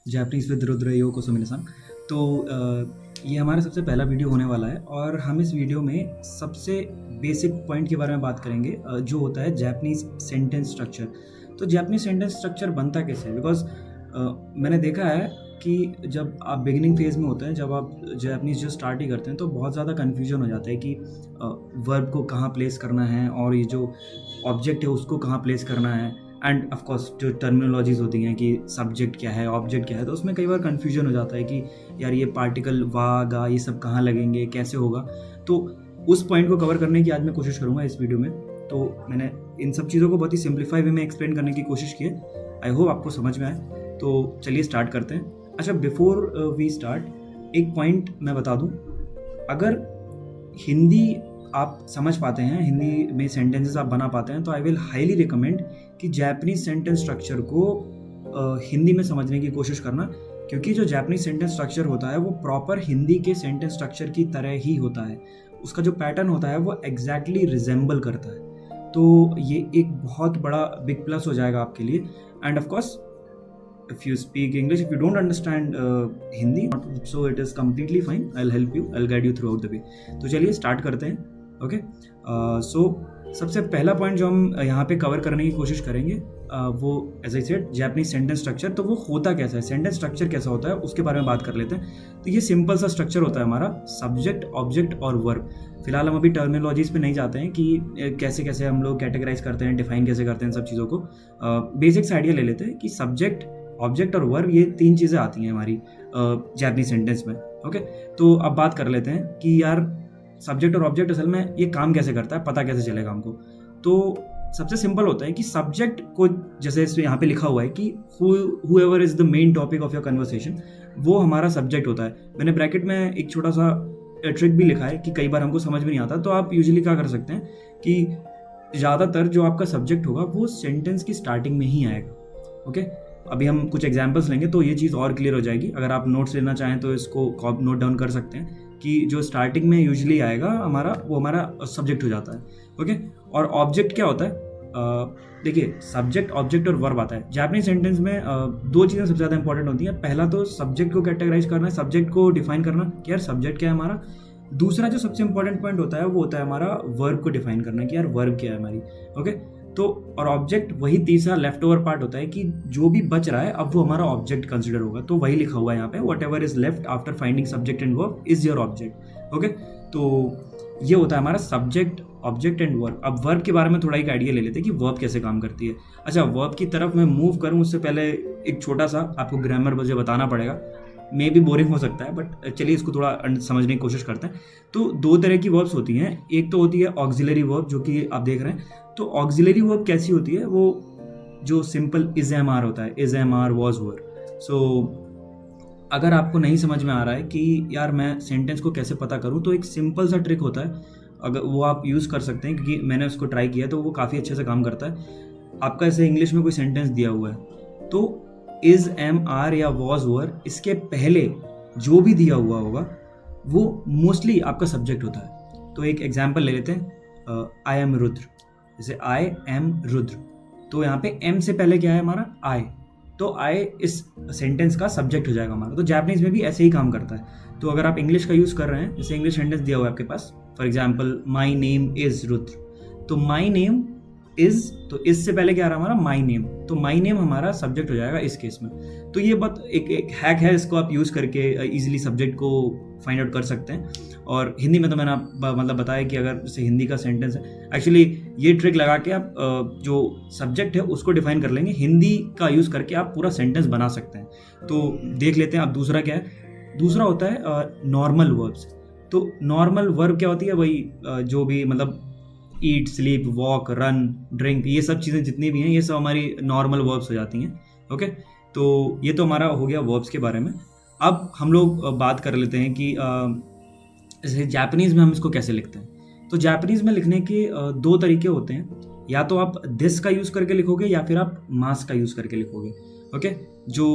Japanese with Rudra योकोसो मिनासन। तो ये हमारा सबसे पहला वीडियो होने वाला है और हम इस वीडियो में सबसे बेसिक पॉइंट के बारे में बात करेंगे, जो होता है जापानीज़ सेंटेंस स्ट्रक्चर। तो जापानीज़ सेंटेंस स्ट्रक्चर बनता कैसे है? बिकॉज़ मैंने देखा है कि जब आप बिगिनिंग फेज़ में होते हैं, जब आप जापानीज़ जो स्टार्ट ही करते हैं, तो बहुत ज़्यादा कन्फ्यूजन हो जाता है कि वर्ब को कहाँ प्लेस करना है और ये जो ऑब्जेक्ट है उसको कहाँ प्लेस करना है। एंड ऑफ कोर्स जो टर्मिनोलॉजीज़ होती हैं कि सब्जेक्ट क्या है, ऑब्जेक्ट क्या है, तो उसमें कई बार कन्फ्यूजन हो जाता है कि यार ये पार्टिकल वा, गा ये सब कहाँ लगेंगे, कैसे होगा। तो उस पॉइंट को कवर करने की आज मैं कोशिश करूँगा इस वीडियो में। तो मैंने इन सब चीज़ों को बहुत ही सिंप्लीफाई वे में एक्सप्लेन करने की कोशिश की है। आई होप आपको समझ में आए। तो चलिए स्टार्ट करते हैं। अच्छा, बिफोर वी स्टार्ट एक पॉइंट मैं बता दूँ। अगर हिंदी आप समझ पाते हैं, हिंदी में सेंटेंसेस आप बना पाते हैं, तो आई विल हाईली रिकमेंड कि जापानीज सेंटेंस स्ट्रक्चर को हिंदी में समझने की कोशिश करना, क्योंकि जो जापानीज सेंटेंस स्ट्रक्चर होता है वो प्रॉपर हिंदी के सेंटेंस स्ट्रक्चर की तरह ही होता है। उसका जो पैटर्न होता है वो एग्जैक्टली रिजेंबल करता है। तो ये एक बहुत बड़ा बिग प्लस हो जाएगा आपके लिए। End of course if you speak English, if you don't understand Hindi, so it is completely fine. I'll help you, I'll guide you throughout the way. तो चलिए स्टार्ट करते हैं। ओके, सो सबसे पहला पॉइंट जो हम यहाँ पे कवर करने की कोशिश करेंगे, वो as I said Japanese sentence structure. तो वो होता कैसा है, सेंटेंस स्ट्रक्चर कैसा होता है, उसके बारे में बात कर लेते हैं। तो ये सिंपल सा स्ट्रक्चर होता है हमारा, सब्जेक्ट, ऑब्जेक्ट और वर्ब। फिलहाल हम अभी टर्मिनोलॉजीज पे नहीं जाते हैं कि कैसे कैसे हम लोग कैटेगराइज करते हैं, डिफाइन कैसे करते हैं सब चीज़ों को। बेसिक्स आइडिया ले लेते हैं कि सब्जेक्ट, ऑब्जेक्ट और वर्ब, ये तीन चीज़ें आती हैं हमारी जापानीज सेंटेंस में। ओके, तो अब बात कर लेते हैं कि यार सब्जेक्ट और ऑब्जेक्ट असल में ये काम कैसे करता है, पता कैसे चलेगा हमको। तो सबसे सिंपल होता है कि सब्जेक्ट को, जैसे इसमें यहाँ पे लिखा हुआ है कि whoever is the main topic of your conversation, वो हमारा सब्जेक्ट होता है। मैंने ब्रैकेट में एक छोटा सा ट्रिक भी लिखा है कि कई बार हमको समझ में नहीं आता, तो आप यूजुअली क्या कर सकते हैं कि ज़्यादातर जो आपका सब्जेक्ट होगा वो सेंटेंस की स्टार्टिंग में ही आएगा। ओके, अभी हम कुछ एग्जांपल्स लेंगे तो ये चीज़ और क्लियर हो जाएगी। अगर आप नोट्स लेना चाहें तो इसको नोट डाउन कर सकते हैं कि जो स्टार्टिंग में यूजुअली आएगा हमारा, वो हमारा सब्जेक्ट हो जाता है। ओके, और ऑब्जेक्ट क्या होता है? देखिए, सब्जेक्ट, ऑब्जेक्ट और वर्ब आता है जापानीज सेंटेंस में। दो चीज़ें सबसे ज़्यादा इंपॉर्टेंट होती हैं। पहला तो सब्जेक्ट को कैटेगराइज करना है, सब्जेक्ट को डिफाइन करना कि यार सब्जेक्ट क्या है हमारा। दूसरा जो सबसे इंपॉर्टेंट पॉइंट होता है वो होता है हमारा वर्ब को डिफाइन करना कि यार वर्ब क्या है हमारी। ओके, तो और ऑब्जेक्ट वही तीसरा लेफ्ट ओवर पार्ट होता है कि जो भी बच रहा है अब वो हमारा ऑब्जेक्ट कंसिडर होगा। तो वही लिखा हुआ है यहाँ पे, what ever is left after finding subject and verb is your object. Okay, तो ये होता है हमारा सब्जेक्ट, ऑब्जेक्ट एंड वर्ब। अब वर्ब के बारे में थोड़ा एक आइडिया ले लेते हैं कि वर्ब कैसे काम करती है। अच्छा, वर्ब की तरफ मैं मूव करूँ उससे पहले एक छोटा सा आपको ग्रामर मुझे बताना पड़ेगा। मे भी बोरिंग हो सकता है, बट चलिए इसको थोड़ा समझने की कोशिश करते हैं। तो दो तरह की वर्ब्स होती हैं। एक तो होती है ऑक्सिलरी वर्ब, जो कि आप देख रहे हैं। तो ऑक्सिलरी वर्ब कैसी होती है? वो जो सिंपल इज एम आर होता है, is am are was were. So अगर आपको नहीं समझ में आ रहा है कि यार मैं सेंटेंस को कैसे पता करूं, तो एक सिंपल सा ट्रिक होता है, अगर वो आप यूज़ कर सकते हैं, क्योंकि मैंने उसको ट्राई किया तो वो काफ़ी अच्छे से काम करता है। आपका ऐसे इंग्लिश में कोई सेंटेंस दिया हुआ है, तो इज एम आर या वॉज वर, इसके पहले जो भी दिया हुआ होगा वो मोस्टली आपका सब्जेक्ट होता है। तो एक एग्जाम्पल ले लेते हैं, आई एम रुद्र। जैसे आई एम रुद्र, तो यहाँ पे एम से पहले क्या है हमारा? आई। तो आई इस सेंटेंस का सब्जेक्ट हो जाएगा हमारा। तो जापानीज में भी ऐसे ही काम करता है। तो अगर आप इंग्लिश का यूज़ कर रहे हैं, जैसे इंग्लिश सेंटेंस दिया हुआ है आपके पास, for example my name is Rudra, तो माई नेम इज, तो इस से पहले क्या आ रहा है हमारा? My name. तो माई नेम हमारा सब्जेक्ट हो जाएगा इस केस में। तो ये बात एक हैक है, इसको आप यूज़ करके इजीली सब्जेक्ट को फाइंड आउट कर सकते हैं। और हिंदी में तो मैंने मतलब बताया कि अगर जैसे हिंदी का सेंटेंस है, एक्चुअली ये ट्रिक लगा के आप जो सब्जेक्ट है उसको डिफाइन कर लेंगे, हिंदी का यूज़ करके आप पूरा सेंटेंस बना सकते हैं। तो देख लेते हैं अब दूसरा क्या है। दूसरा होता है नॉर्मल वर्ब्स। तो नॉर्मल वर्ब क्या होती है? वही जो भी मतलब ईट, स्लीप, वॉक, रन, ड्रिंक, ये सब चीज़ें जितनी भी हैं ये सब हमारी नॉर्मल वर्ब्स हो जाती हैं। ओके, तो ये तो हमारा हो गया वर्ब्स के बारे में। अब हम लोग बात कर लेते हैं कि जैसे जापानीज़ में हम इसको कैसे लिखते हैं। तो जापानीज़ में लिखने के दो तरीके होते हैं। या तो आप दिस का यूज़ करके लिखोगे या फिर आप मास का यूज़ करके लिखोगे। ओके। जो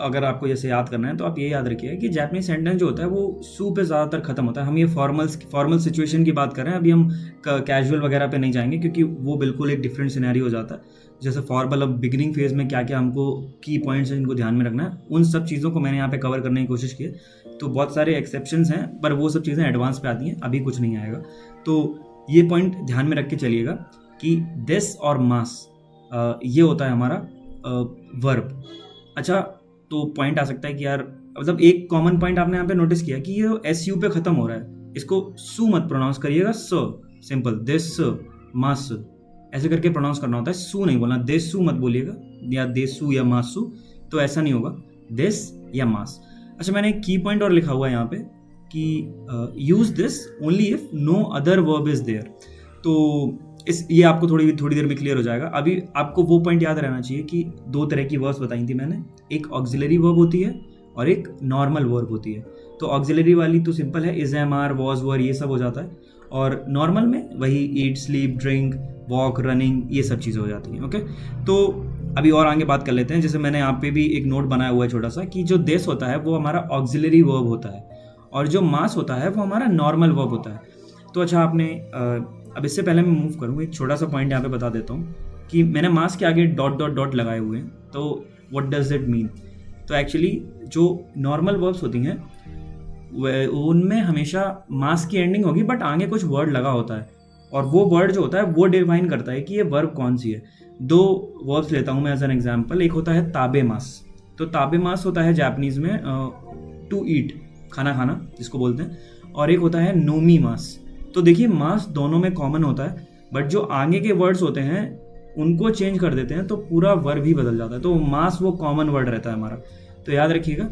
अगर आपको जैसे याद करना है तो आप ये याद रखिए कि जापानीज सेंटेंस जो होता है वो सू पे ज़्यादातर ख़त्म होता है। हम ये फॉर्मल सिचुएशन की बात कर रहे हैं, अभी हम कैजुअल वगैरह पे नहीं जाएंगे क्योंकि वो बिल्कुल एक डिफरेंट सिनेरियो हो जाता है। जैसे फॉर्मल, अब बिगिनिंग फेज में क्या क्या हमको की पॉइंट्स हैं जिनको ध्यान में रखना है, उन सब चीज़ों को मैंने यहाँ पे कवर करने की कोशिश की है। तो बहुत सारे एक्सेप्शंस हैं पर वो सब चीज़ें एडवांस पे आती हैं, अभी कुछ नहीं आएगा। तो ये पॉइंट ध्यान में रख के चलिएगा कि दिस और मास ये होता है हमारा वर्ब। अच्छा, तो पॉइंट आ सकता है कि यार मतलब एक कॉमन पॉइंट आपने यहाँ पे नोटिस किया कि ये एस यू पे खत्म हो रहा है, इसको सू मत प्रोनाउंस करिएगा, स सिंपल दिस मास ऐसे करके प्रोनाउंस करना होता है, सू नहीं बोलना, देसू मत बोलिएगा या देसू या मासू, तो ऐसा नहीं होगा, दिस या मास। अच्छा, मैंने एक की पॉइंट और लिखा हुआ है यहाँ पे कि use this only if no other verb is there. तो ये आपको थोड़ी देर में क्लियर हो जाएगा। अभी आपको वो पॉइंट याद रहना चाहिए कि दो तरह की वर्ब्स बताई थी मैंने, एक ऑक्सिलरी वर्ब होती है और एक नॉर्मल वर्ब होती है। तो ऑक्सिलरी वाली तो सिंपल है, इज, एम, आर, वॉज, वर, ये सब हो जाता है, और नॉर्मल में वही ईट, स्लीप, ड्रिंक, वॉक, रनिंग, ये सब चीज़ें हो जाती हैं। ओके, तो अभी और आगे बात कर लेते हैं। जैसे मैंने यहाँ पे भी एक नोट बनाया हुआ है छोटा सा कि जो दिस होता है वो हमारा ऑक्सिलरी वर्ब होता है और जो मास होता है वो हमारा नॉर्मल वर्ब होता है। तो अच्छा, आपने अब इससे पहले मैं मूव करूँ, एक छोटा सा पॉइंट यहाँ पे बता देता हूँ कि मैंने मास के आगे डॉट डॉट डॉट लगाए हुए हैं, तो व्हाट डज इट मीन। तो एक्चुअली जो नॉर्मल वर्ब्स होती हैं उनमें हमेशा मास की एंडिंग होगी बट आगे कुछ वर्ड लगा होता है, और वो वर्ड जो होता है वो डिफाइन करता है कि ये वर्ब कौन सी है। दो वर्ब्स लेता हूँ मैं एज एन एग्जाम्पल। एक होता है ताबे मास। तो ताबे मास होता है जापानीज में टू ईट, खाना खाना जिसको बोलते हैं, और एक होता है नोमी मास। तो देखिए, मास दोनों में कॉमन होता है बट जो आगे के वर्ड्स होते हैं उनको चेंज कर देते हैं तो पूरा वर्ब ही बदल जाता है। तो मास वो कॉमन वर्ड रहता है हमारा। तो याद रखिएगा,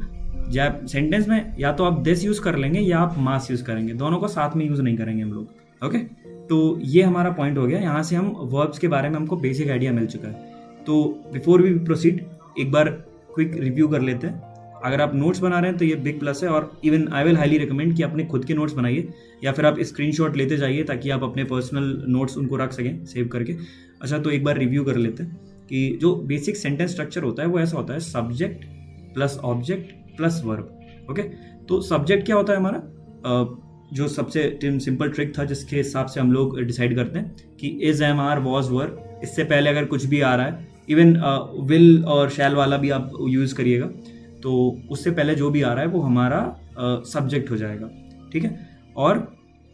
जब सेंटेंस में या तो आप दिस यूज़ कर लेंगे या आप मास यूज़ करेंगे, दोनों को साथ में यूज़ नहीं करेंगे हम लोग। ओके, तो ये हमारा पॉइंट हो गया। यहाँ से हम वर्ब्स के बारे में हमको बेसिक आइडिया मिल चुका है। तो बिफोर वी प्रोसीड एक बार क्विक रिव्यू कर लेते हैं। अगर आप नोट्स बना रहे हैं तो ये बिग प्लस है, और even I will highly recommend कि अपने खुद के नोट्स बनाइए या फिर आप स्क्रीनशॉट लेते जाइए ताकि आप अपने पर्सनल नोट्स उनको रख सकें सेव करके। अच्छा, तो एक बार रिव्यू कर लेते हैं कि जो बेसिक सेंटेंस स्ट्रक्चर होता है वो ऐसा होता है, subject plus object plus verb. Okay, तो सब्जेक्ट क्या होता है हमारा, जो सबसे सिंपल ट्रिक था जिसके हिसाब से हम लोग डिसाइड करते हैं कि इज, एम, आर, वॉज, वर, इससे पहले अगर कुछ भी आ रहा है, इवन विल और शैल वाला भी आप यूज़ करिएगा, तो उससे पहले जो भी आ रहा है वो हमारा सब्जेक्ट हो जाएगा। ठीक है, और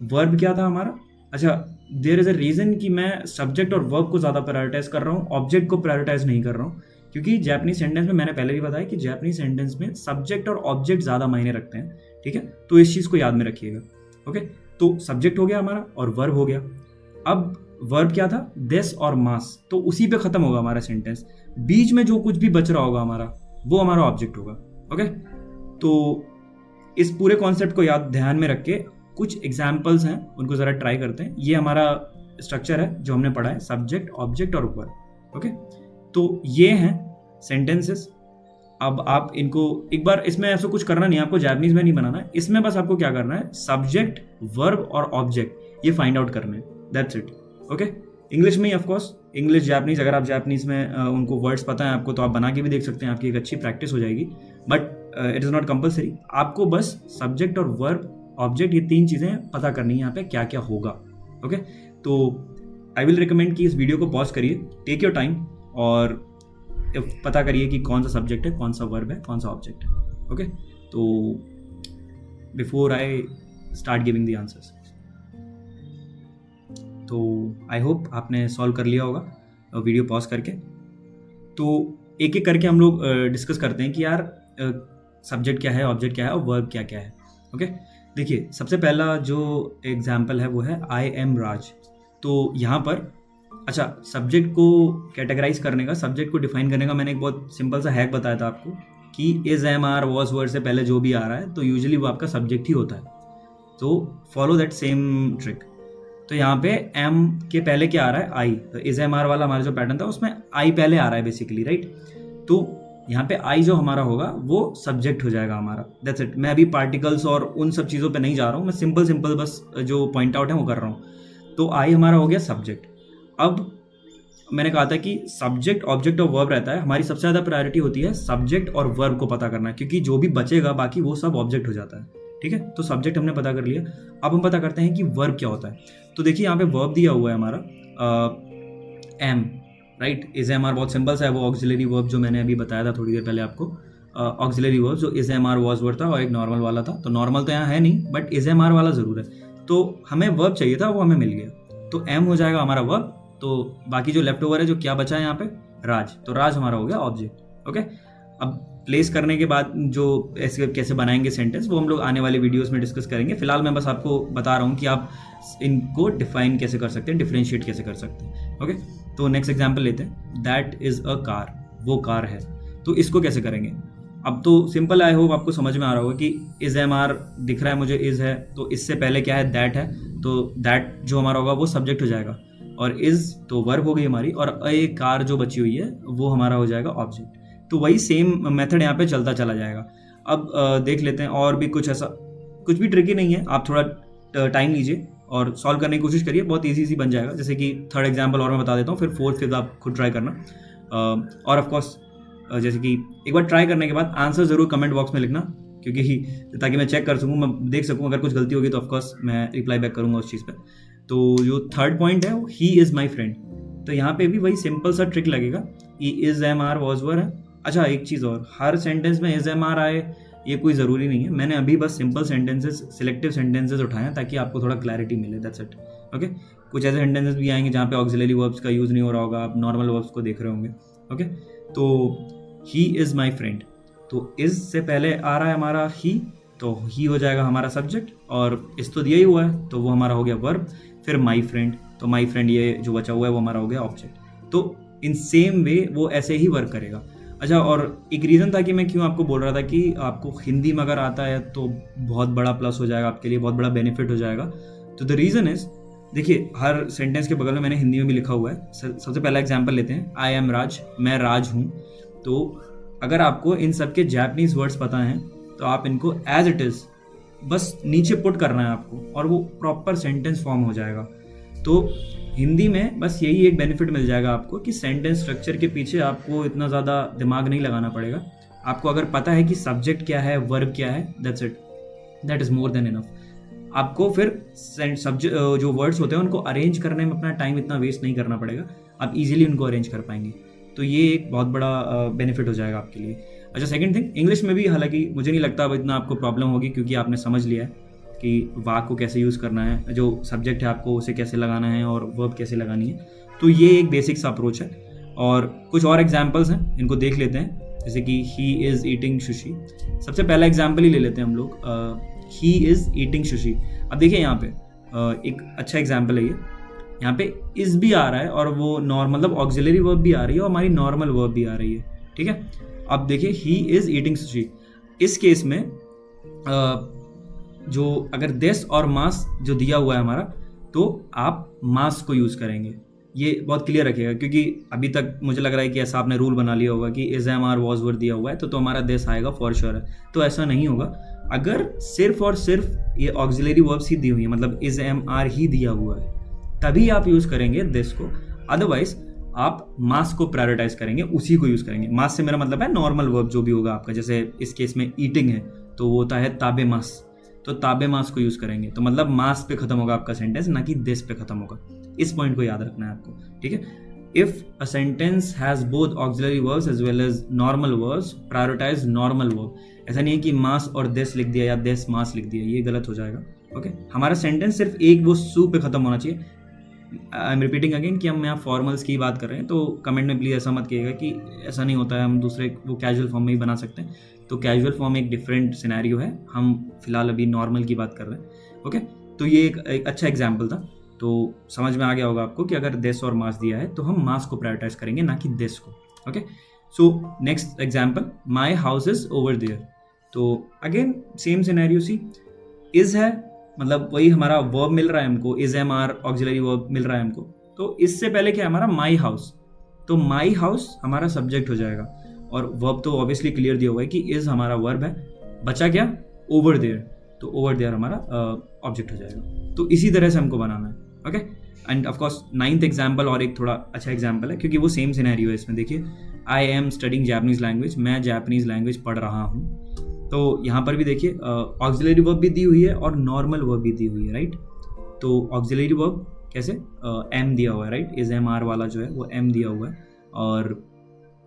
वर्ब क्या था हमारा। अच्छा, देयर इज़ अ रीज़न कि मैं सब्जेक्ट और वर्ब को ज़्यादा प्रायोरिटाइज कर रहा हूँ, ऑब्जेक्ट को प्रायोरिटाइज नहीं कर रहा हूँ, क्योंकि जापानीज सेंटेंस में मैंने पहले भी बताया कि जापानीज सेंटेंस में सब्जेक्ट और ऑब्जेक्ट ज़्यादा मायने रखते हैं। ठीक है, तो इस चीज़ को याद में रखिएगा। ओके, तो सब्जेक्ट हो गया हमारा और वर्ब हो गया। अब वर्ब क्या था, दिस और मास, तो उसी पे खत्म होगा हमारा सेंटेंस। बीच में जो कुछ भी बच रहा होगा हमारा वो हमारा ऑब्जेक्ट होगा। ओके, तो इस पूरे कॉन्सेप्ट को ध्यान में रख के कुछ एग्जाम्पल्स हैं उनको ज़रा ट्राई करते हैं। ये हमारा स्ट्रक्चर है जो हमने पढ़ा है, सब्जेक्ट, ऑब्जेक्ट और वर्ब। ओके, तो ये हैं सेंटेंसेस। अब आप इनको एक बार, इसमें ऐसा कुछ करना नहीं है आपको, जापानीज में नहीं बनाना है, इसमें बस आपको क्या करना है, सब्जेक्ट, वर्ब और ऑब्जेक्ट ये फाइंड आउट करना है, दैट्स इट। ओके, इंग्लिश में ही ऑफकोर्स, इंग्लिश जापानीज, अगर आप जापानीज में उनको वर्ड्स पता है आपको तो आप बना के भी देख सकते हैं, आपकी एक अच्छी प्रैक्टिस हो जाएगी, but it is not compulsory. आपको बस सब्जेक्ट और वर्ब, ऑब्जेक्ट, ये तीन चीज़ें पता करनी है यहाँ पे क्या क्या होगा। ओके, तो आई विल रिकमेंड कि इस वीडियो को पॉज करिए, टेक योर टाइम और पता करिए कि कौन सा सब्जेक्ट है, कौन सा वर्ब है, कौन सा ऑब्जेक्ट है। ओके, तो before I start giving the answers, तो आई होप आपने सॉल्व कर लिया होगा वीडियो पॉज करके। तो एक एक करके हम लोग डिस्कस करते हैं कि यार सब्जेक्ट क्या है, ऑब्जेक्ट क्या है और वर्ब क्या क्या है। ओके, देखिए, सबसे पहला जो एग्जाम्पल है वो है आई एम राज। तो यहाँ पर अच्छा, सब्जेक्ट को कैटेगराइज करने का, सब्जेक्ट को डिफाइन करने का मैंने एक बहुत सिंपल सा हैक बताया था आपको कि is, am, are, was, word से पहले जो भी आ रहा है तो यूजुअली वो आपका सब्जेक्ट ही होता है। तो फॉलो दैट सेम ट्रिक। तो यहाँ पे एम के पहले क्या आ रहा है, आई। तो इज, एम, आर वाला हमारा जो पैटर्न था उसमें आई पहले आ रहा है बेसिकली, राइट। तो यहाँ पे आई जो हमारा होगा वो सब्जेक्ट हो जाएगा हमारा, दैट्स इट। मैं अभी पार्टिकल्स और उन सब चीज़ों पे नहीं जा रहा हूँ, मैं सिंपल बस जो पॉइंट आउट है वो कर रहा हूँ। तो आई हमारा हो गया सब्जेक्ट। अब मैंने कहा था कि सब्जेक्ट ऑब्जेक्ट और वर्ब रहता है, हमारी सबसे ज़्यादा प्रायोरिटी होती है सब्जेक्ट और वर्ब को पता करना, क्योंकि जो भी बचेगा बाकी वो सब ऑब्जेक्ट हो जाता है। ठीक है, तो सब्जेक्ट हमने पता कर लिया। अब हम पता करते हैं कि वर्ब क्या होता है। तो देखिए यहाँ पे वर्ब दिया हुआ है हमारा am, right. Is am are बहुत सिंपल सा है, वो ऑक्सिलरी वर्ब जो मैंने अभी बताया था थोड़ी देर पहले आपको। ऑक्सिलरी वर्ब जो is am are was word था और एक नॉर्मल वाला था। तो नॉर्मल तो यहाँ है नहीं, बट इज एम आर वाला ज़रूर है। तो हमें वर्ब चाहिए था, वो हमें मिल गया। तो एम हो जाएगा हमारा वर्ब। तो बाकी जो लेफ्ट ओवर है, जो क्या बचा है यहाँ पे, राज। तो राज हमारा हो गया ऑब्जेक्ट। ओके, अब प्लेस करने के बाद जो ऐसे कैसे बनाएंगे सेंटेंस, वो हम लोग आने वाले वीडियोस में डिस्कस करेंगे। फिलहाल मैं बस आपको बता रहा हूँ कि आप इनको डिफाइन कैसे कर सकते हैं, डिफरेंशिएट कैसे कर सकते हैं। ओके, तो नेक्स्ट एग्जांपल लेते हैं। दैट इज अ कार, वो कार है। तो इसको कैसे करेंगे? अब तो सिंपल, आई होप आपको समझ में आ रहा होगा कि इज एम आर दिख रहा है मुझे, इज है, तो इससे पहले क्या है, दैट है। तो दैट जो हमारा होगा वो सब्जेक्ट हो जाएगा, और इज तो वर्ब हो गई हमारी, और ए कार जो बची हुई है वो हमारा हो जाएगा ऑब्जेक्ट। तो वही सेम मेथड यहाँ पे चलता चला जाएगा। अब देख लेते हैं और भी कुछ ऐसा, कुछ भी ट्रिकी नहीं है। आप थोड़ा टाइम लीजिए और सॉल्व करने की कोशिश करिए, बहुत ईजी बन जाएगा। जैसे कि थर्ड एग्जाम्पल और मैं बता देता हूँ, फिर फोर्थ फिर आप खुद ट्राई करना। और ऑफकोर्स जैसे कि एक बार ट्राई करने के बाद आंसर ज़रूर कमेंट बॉक्स में लिखना, क्योंकि ताकि मैं चेक कर सकूँ, मैं देख सकूँ। अगर कुछ गलती होगी तो ऑफकोर्स मैं रिप्लाई बैक करूँगा उस चीज़ पर। तो जो थर्ड पॉइंट है वो ही इज़ माई फ्रेंड। तो यहाँ पे भी वही सिंपल सा ट्रिक लगेगा। ई is am are was were है। अच्छा, एक चीज़ और, हर सेंटेंस में इज एम आर आए ये कोई ज़रूरी नहीं है। मैंने अभी बस सिंपल सेंटेंसेस, सिलेक्टिव सेंटेंसेस उठाए हैं ताकि आपको थोड़ा क्लैरिटी मिले, दैट्स इट। ओके, कुछ ऐसे सेंटेंसेस भी आएंगे जहाँ पे ऑक्सिलरी वर्ब्स का यूज़ नहीं हो रहा होगा, आप नॉर्मल वर्ब्स को देख रहे होंगे। ओके, तो ही इज़ माई फ्रेंड, तो इज़ से पहले आ रहा है हमारा ही, तो ही हो जाएगा हमारा सब्जेक्ट, और इस तो दिया ही हुआ है तो वो हमारा हो गया वर्ब। फिर माई फ्रेंड, तो माई फ्रेंड ये जो बचा हुआ है वो हमारा हो गया ऑब्जेक्ट। तो इन सेम वे वो ऐसे ही वर्क करेगा। अच्छा, और एक रीज़न था कि मैं क्यों आपको बोल रहा था कि आपको हिंदी में अगर आता है तो बहुत बड़ा प्लस हो जाएगा आपके लिए, बहुत बड़ा बेनिफिट हो जाएगा। तो द रीज़न इज़, देखिए हर सेंटेंस के बगल में मैंने हिंदी में भी लिखा हुआ है। सबसे पहला एग्जांपल लेते हैं, आई एम राज, मैं राज हूँ। तो अगर आपको इन सब के जैपनीज़ वर्ड्स पता हैं तो आप इनको एज इट इज़ बस नीचे पुट करना है आपको, और वो प्रॉपर सेंटेंस फॉर्म हो जाएगा। तो हिंदी में बस यही एक बेनिफिट मिल जाएगा आपको कि सेंटेंस स्ट्रक्चर के पीछे आपको इतना ज़्यादा दिमाग नहीं लगाना पड़ेगा। आपको अगर पता है कि सब्जेक्ट क्या है, वर्ब क्या है, that's it, that is more than enough. आपको फिर सब्जेक्ट जो वर्ड्स होते हैं उनको अरेंज करने में अपना टाइम इतना वेस्ट नहीं करना पड़ेगा, आप इजीली उनको अरेंज कर पाएंगे। तो ये एक बहुत बड़ा बेनिफिट हो जाएगा आपके लिए। अच्छा, सेकंड थिंग, इंग्लिश में भी हालांकि मुझे नहीं लगता अब इतना आपको प्रॉब्लम होगी, क्योंकि आपने समझ लिया है कि वाक को कैसे यूज़ करना है, जो सब्जेक्ट है आपको उसे कैसे लगाना है और वर्ब कैसे लगानी है। तो ये एक बेसिक सा अप्रोच है। और कुछ और एग्जांपल्स हैं, इनको देख लेते हैं। जैसे कि ही इज़ ईटिंग सुशी, सबसे पहला एग्जांपल ही ले लेते हैं हम लोग, ही इज़ ईटिंग सुशी। अब देखिए यहाँ पे एक अच्छा एग्जांपल है ये। यहाँ पे इज़ भी आ रहा है और वो नॉर्मल, मतलब ऑक्सिलरी वर्ब भी आ रही है और हमारी नॉर्मल वर्ब भी आ रही है। ठीक है, अब देखिए ही इज़ ईटिंग सुशी। इस केस में जो अगर दिस और मास जो दिया हुआ है हमारा, तो आप मास को यूज़ करेंगे। ये बहुत क्लियर रखिएगा, क्योंकि अभी तक मुझे लग रहा है कि ऐसा आपने रूल बना लिया होगा कि is am are was word दिया हुआ है तो हमारा दिस आएगा फॉर श्योर है। तो ऐसा नहीं होगा। अगर सिर्फ और सिर्फ ये ऑक्सिलरी वर्ब्स ही दी हुई है, मतलब इज एम आर ही दिया हुआ है, तभी आप यूज़ करेंगे दिस को। अदरवाइज आप मास को प्रायोरिटाइज करेंगे, उसी को यूज़ करेंगे। मास से मेरा मतलब है नॉर्मल वर्ब जो भी होगा आपका। जैसे इस केस में ईटिंग है तो वो होता है ताबे मास, तो ताबे मास को यूज़ करेंगे। तो मतलब मास पे खत्म होगा आपका सेंटेंस, ना कि दिस पे खत्म होगा। इस पॉइंट को याद रखना है आपको, ठीक है। If a sentence has both auxiliary verbs as well as normal verbs, prioritise normal verb. ऐसा नहीं है कि मास और दिस लिख दिया या दिस मास लिख दिया, ये गलत हो जाएगा। ओके, हमारा सेंटेंस सिर्फ एक वो सू पे खत्म होना चाहिए। आई एम रिपीटिंग अगेन कि हम यहाँ फॉर्मल्स की बात कर रहे हैं, तो कमेंट में प्लीज़ ऐसा मत कहिएगा कि ऐसा नहीं होता है, हम दूसरे वो कैजुअल फॉर्म में ही बना सकते हैं। तो कैजुअल फॉर्म एक डिफरेंट सिनेरियो है, हम फिलहाल अभी नॉर्मल की बात कर रहे हैं। ओके, तो ये एक अच्छा एग्जाम्पल था। तो समझ में आ गया होगा आपको कि अगर दिस और मास दिया है तो हम मास को प्रायोरिटाइज करेंगे, ना कि दिस को। Okay, so next example, my house is over there. तो again same scenario see, is है मतलब वही हमारा वर्ब मिल रहा है हमको, is am are auxiliary verb मिल रहा है हमको। तो इससे पहले क्या है हमारा माई हाउस, तो माई हाउस हमारा सब्जेक्ट हो जाएगा, और वर्ब तो ऑब्वियसली क्लियर दिया हुआ है कि इज हमारा वर्ब है। बचा क्या, ओवर देयर, तो ओवर देयर हमारा ऑब्जेक्ट हो जाएगा। तो इसी तरह से हमको बनाना है। Okay, and of course 9th example और एक थोड़ा अच्छा एग्जाम्पल है क्योंकि वो सेम सिनेरियो है इसमें। देखिए, I am studying Japanese language, मैं जैपनीज़ लैंग्वेज पढ़ रहा हूँ। तो यहाँ पर भी देखिए ऑक्सिलरी वर्ब भी दी हुई है और नॉर्मल वर्ब भी दी हुई है, राइट। तो ऑक्सिलरी वर्ब कैसे, एम दिया हुआ है, राइट, इज एम आर वाला जो है वो एम दिया हुआ है, और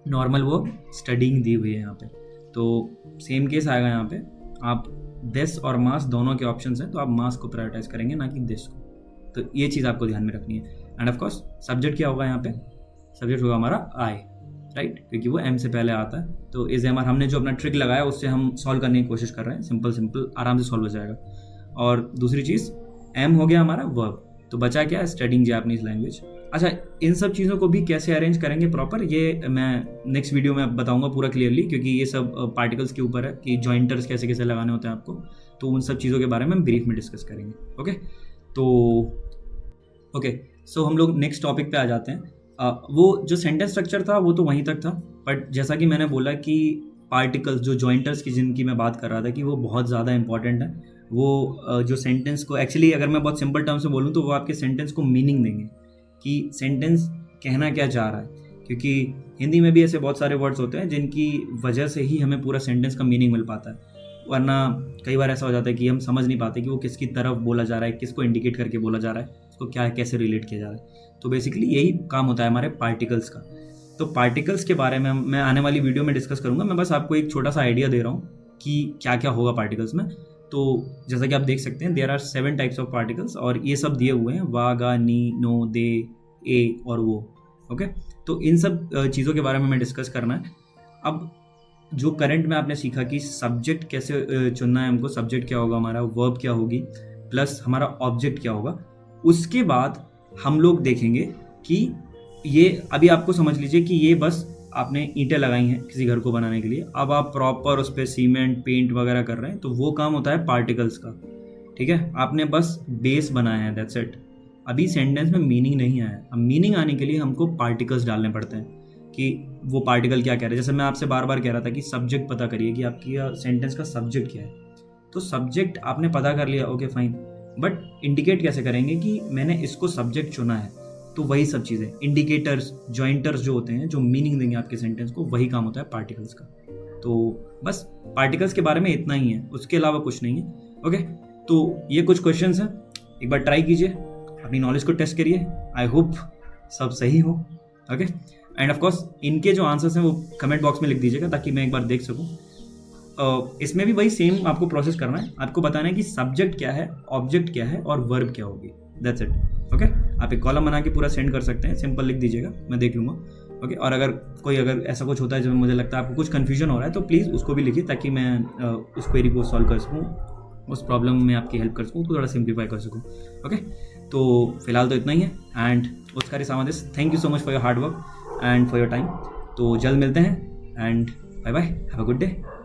नॉर्मल वर्ब स्टडिंग दी हुई है यहाँ पे। तो सेम केस आएगा यहाँ पे, आप दिस और मास दोनों के ऑप्शंस हैं, तो आप मास को प्रायोरिटाइज करेंगे ना कि दिस को। तो ये चीज़ आपको ध्यान में रखनी है। एंड ऑफ कोर्स सब्जेक्ट क्या होगा यहाँ पे, सब्जेक्ट होगा हमारा आई, राइट, क्योंकि वो एम से पहले आता है। तो इज एम आर हमने जो अपना ट्रिक लगाया उससे हम सॉल्व करने की कोशिश कर रहे हैं, सिंपल आराम से सॉल्व हो जाएगा। और दूसरी चीज़, एम हो गया हमारा वर्ब, तो बचा क्या है, स्टडिंग जैपनीज़ लैंग्वेज। अच्छा, इन सब चीज़ों को भी कैसे अरेंज करेंगे प्रॉपर, ये मैं नेक्स्ट वीडियो में बताऊंगा पूरा क्लियरली, क्योंकि ये सब पार्टिकल्स के ऊपर है कि जॉइंटर्स कैसे कैसे लगाने होते हैं आपको। तो उन सब चीज़ों के बारे में हम ब्रीफ में डिस्कस करेंगे। ओके, सो हम लोग नेक्स्ट टॉपिक पे आ जाते हैं। वो जो सेंटेंस स्ट्रक्चर था वो तो वहीं तक था, बट जैसा कि मैंने बोला कि पार्टिकल्स जो जॉइंटर्स की जिनकी मैं बात कर रहा था कि वो बहुत ज़्यादा इंपॉर्टेंट है। वो जो सेंटेंस को एक्चुअली अगर मैं बहुत सिंपल टर्म से बोलूँ तो वो आपके सेंटेंस को मीनिंग देंगे कि सेंटेंस कहना क्या चाह रहा है, क्योंकि हिंदी में भी ऐसे बहुत सारे वर्ड्स होते हैं जिनकी वजह से ही हमें पूरा सेंटेंस का मीनिंग मिल पाता है। वरना कई बार ऐसा हो जाता है कि हम समझ नहीं पाते कि वो किसकी तरफ बोला जा रहा है, किसको इंडिकेट करके बोला जा रहा है, उसको क्या है, कैसे रिलेट किया जा रहा है। तो बेसिकली यही काम होता है हमारे पार्टिकल्स का। तो पार्टिकल्स के बारे में मैं आने वाली वीडियो में डिस्कस करूँगा। मैं बस आपको एक छोटा सा आइडिया दे रहा हूँ कि क्या क्या होगा पार्टिकल्स में। तो जैसा कि आप देख सकते हैं, there are 7 types of particles, और ये सब दिए हुए हैं, वा, गा, नी, नो, दे, ए और वो। ओके, तो इन सब चीज़ों के बारे में मैं डिस्कस करना है। अब जो करंट में आपने सीखा कि सब्जेक्ट कैसे चुनना है हमको, सब्जेक्ट क्या होगा हमारा, वर्ब क्या होगी, प्लस हमारा ऑब्जेक्ट क्या होगा, उसके बाद हम लोग देखेंगे कि ये अभी आपको समझ लीजिए कि ये बस आपने ईंटें लगाई हैं किसी घर को बनाने के लिए, अब आप प्रॉपर उस पर सीमेंट, पेंट वगैरह कर रहे हैं, तो वो काम होता है पार्टिकल्स का। ठीक है, आपने बस बेस बनाया है, दैट्स इट। अभी सेंटेंस में मीनिंग नहीं आया। अब मीनिंग आने के लिए हमको पार्टिकल्स डालने पड़ते हैं कि वो पार्टिकल क्या कह रहे हैं। जैसे मैं आपसे बार बार कह रहा था कि सब्जेक्ट पता करिए कि आपकी सेंटेंस का सब्जेक्ट क्या है। तो सब्जेक्ट आपने पता कर लिया, ओके फाइन, बट इंडिकेट कैसे करेंगे कि मैंने इसको सब्जेक्ट चुना है। तो वही सब चीज़ें, इंडिकेटर्स, जॉइंटर्स जो होते हैं, जो मीनिंग देंगे आपके सेंटेंस को, वही काम होता है पार्टिकल्स का। तो बस पार्टिकल्स के बारे में इतना ही है, उसके अलावा कुछ नहीं है। ओके, तो ये कुछ क्वेश्चंस हैं, एक बार ट्राई कीजिए, अपनी नॉलेज को टेस्ट करिए। आई होप सब सही हो। ओके, एंड ऑफ कोर्स इनके जो आंसर्स हैं वो कमेंट बॉक्स में लिख दीजिएगा ताकि मैं एक बार देख सकूं। इसमें भी वही सेम आपको प्रोसेस करना है, आपको बताना है कि सब्जेक्ट क्या है, ऑब्जेक्ट क्या है और वर्ब क्या होगी, दैट्स इट। ओके, आप एक कॉलम बना के पूरा सेंड कर सकते हैं, सिंपल लिख दीजिएगा, मैं देख लूँगा। ओके, और अगर ऐसा कुछ होता है जब मुझे लगता है आपको कुछ कन्फ्यूजन हो रहा है, तो प्लीज़ उसको भी लिखिए ताकि मैं उस क्वेरी को सॉल्व कर सकूँ, उस प्रॉब्लम में आपकी हेल्प कर सकूँ, तो थोड़ा सिंप्लीफाई कर सकूँ। ओके, तो फिलहाल तो इतना ही है। एंड उसका सामादिस, thank you so much for your hard work and for your time. तो जल्द मिलते हैं, and bye bye, have a good day.